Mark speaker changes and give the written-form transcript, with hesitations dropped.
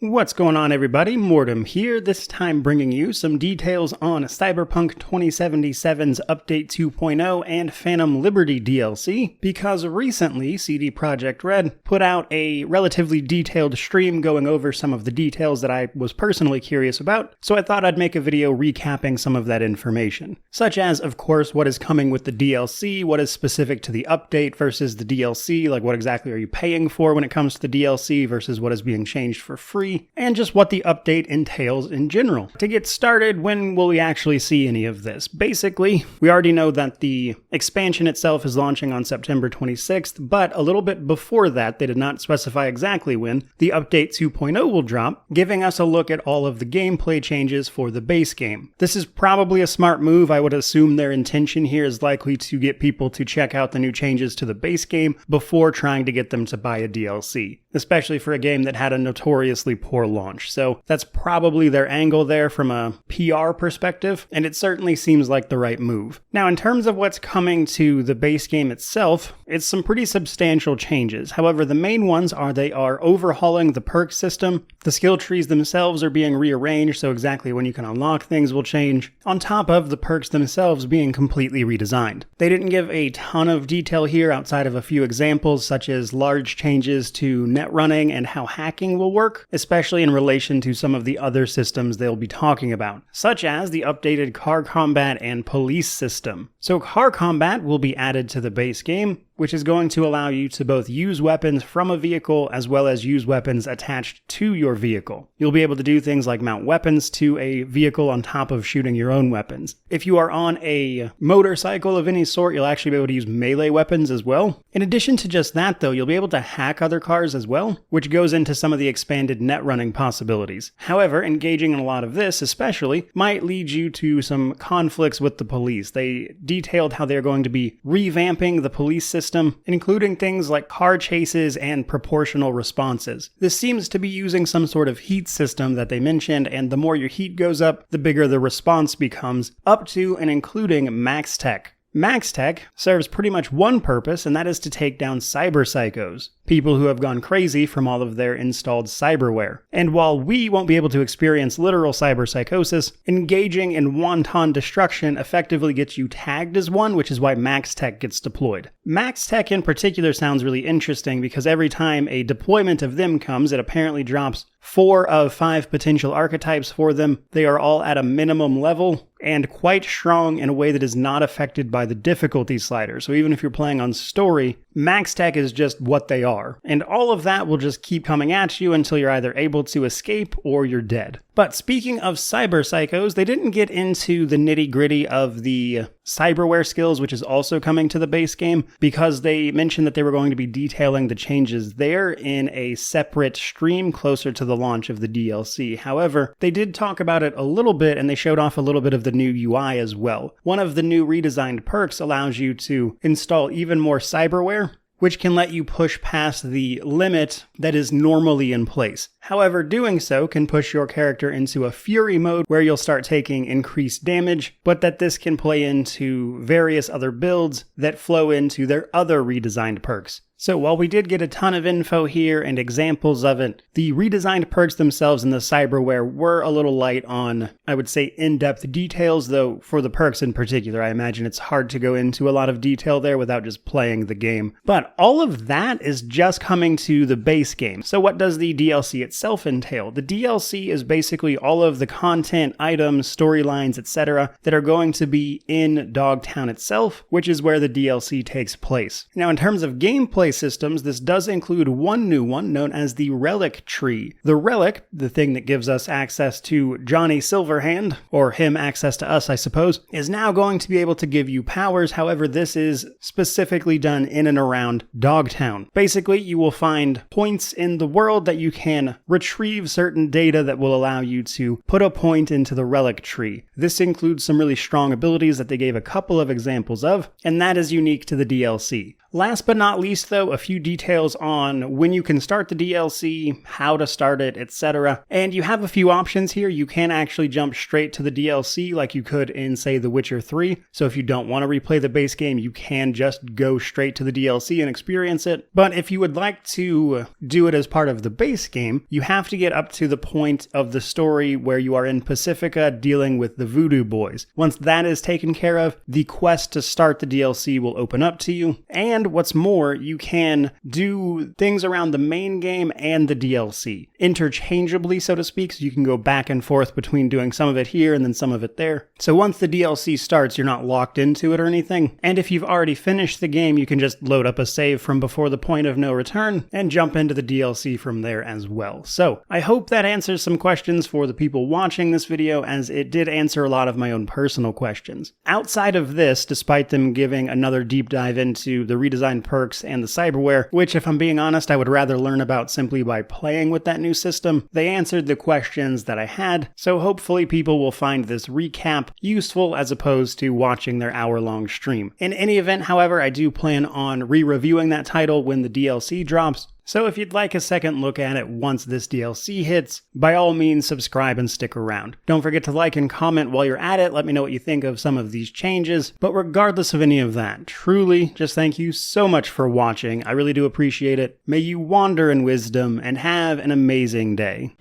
Speaker 1: What's going on, everybody? Mortem here, this time bringing you some details on Cyberpunk 2077's Update 2.0 and Phantom Liberty DLC, because recently CD Projekt Red put out a relatively detailed stream going over some of the details that I was personally curious about, so I thought I'd make a video recapping some of that information. Such as, of course, what is coming with the DLC, what is specific to the update versus the DLC, like what exactly are you paying for when it comes to the DLC versus what is being changed for free, and just what the update entails in general. To get started, when will we actually see any of this? Basically, we already know that the expansion itself is launching on September 26th, but a little bit before that, they did not specify exactly when, the Update 2.0 will drop, giving us a look at all of the gameplay changes for the base game. This is probably a smart move. I would assume their intention here is likely to get people to check out the new changes to the base game before trying to get them to buy a DLC, especially for a game that had a notoriously poor launch. So that's probably their angle there from a PR perspective, and it certainly seems like the right move. Now, in terms of what's coming to the base game itself, it's some pretty substantial changes. However, the main ones are they are overhauling the perk system. The skill trees themselves are being rearranged, so exactly when you can unlock things will change, on top of the perks themselves being completely redesigned. They didn't give a ton of detail here outside of a few examples, such as large changes to net running and how hacking will work, especially in relation to some of the other systems they'll be talking about, such as the updated car combat and police system. So car combat will be added to the base game, which is going to allow you to both use weapons from a vehicle as well as use weapons attached to your vehicle. You'll be able to do things like mount weapons to a vehicle on top of shooting your own weapons. If you are on a motorcycle of any sort, you'll actually be able to use melee weapons as well. In addition to just that, though, you'll be able to hack other cars as well, which goes into some of the expanded net running possibilities. However, engaging in a lot of this, especially, might lead you to some conflicts with the police. They detailed how they're going to be revamping the police system, including things like car chases and proportional responses. This seems to be using some sort of heat system that they mentioned, and the more your heat goes up, the bigger the response becomes, up to and including max tech. Max Tech serves pretty much one purpose, and that is to take down cyber psychos, people who have gone crazy from all of their installed cyberware. And while we won't be able to experience literal cyber psychosis, engaging in wanton destruction effectively gets you tagged as one, which is why Max Tech gets deployed. Max Tech in particular sounds really interesting because every time a deployment of them comes, it apparently drops 4 of 5 potential archetypes for them. They are all at a minimum level and quite strong in a way that is not affected by the difficulty slider. So even if you're playing on story, Max Tech is just what they are. And all of that will just keep coming at you until you're either able to escape or you're dead. But speaking of cyber psychos, they didn't get into the nitty-gritty of the cyberware skills, which is also coming to the base game, because they mentioned that they were going to be detailing the changes there in a separate stream closer to the launch of the DLC. However, they did talk about it a little bit, and they showed off a little bit of the new UI as well. One of the new redesigned perks allows you to install even more cyberware, which can let you push past the limit that is normally in place. However, doing so can push your character into a fury mode where you'll start taking increased damage, but that this can play into various other builds that flow into their other redesigned perks. So while we did get a ton of info here and examples of it, the redesigned perks themselves in the cyberware were a little light on, I would say, in-depth details, though for the perks in particular, I imagine it's hard to go into a lot of detail there without just playing the game. But all of that is just coming to the base game. So what does the DLC itself entail? The DLC is basically all of the content, items, storylines, etc. that are going to be in Dogtown itself, which is where the DLC takes place. Now, in terms of gameplay systems, this does include one new one known as the Relic Tree. The Relic, the thing that gives us access to Johnny Silverhand, or him access to us, I suppose, is now going to be able to give you powers. However, this is specifically done in and around Dogtown. Basically, you will find points in the world that you can retrieve certain data that will allow you to put a point into the Relic Tree. This includes some really strong abilities that they gave a couple of examples of, and that is unique to the DLC. Last but not least, though, though, a few details on when you can start the DLC, how to start it, etc. And you have a few options here. You can actually jump straight to the DLC like you could in, say, The Witcher 3. So if you don't want to replay the base game, you can just go straight to the DLC and experience it. But if you would like to do it as part of the base game, you have to get up to the point of the story where you are in Pacifica dealing with the Voodoo Boys. Once that is taken care of, the quest to start the DLC will open up to you. And what's more, you can do things around the main game and the DLC interchangeably, so to speak, so you can go back and forth between doing some of it here and then some of it there. So once the DLC starts, you're not locked into it or anything. And if you've already finished the game, you can just load up a save from before the point of no return and jump into the DLC from there as well. So I hope that answers some questions for the people watching this video, as it did answer a lot of my own personal questions. Outside of this, despite them giving another deep dive into the redesigned perks and the cyberware, which if I'm being honest, I would rather learn about simply by playing with that new system, they answered the questions that I had, so hopefully people will find this recap useful as opposed to watching their hour-long stream. In any event, however, I do plan on re-reviewing that title when the DLC drops, so if you'd like a second look at it once this DLC hits, by all means subscribe and stick around. Don't forget to like and comment while you're at it, let me know what you think of some of these changes, but regardless of any of that, truly, just thank you so much for watching, I really do appreciate it. May you wander in wisdom and have an amazing day.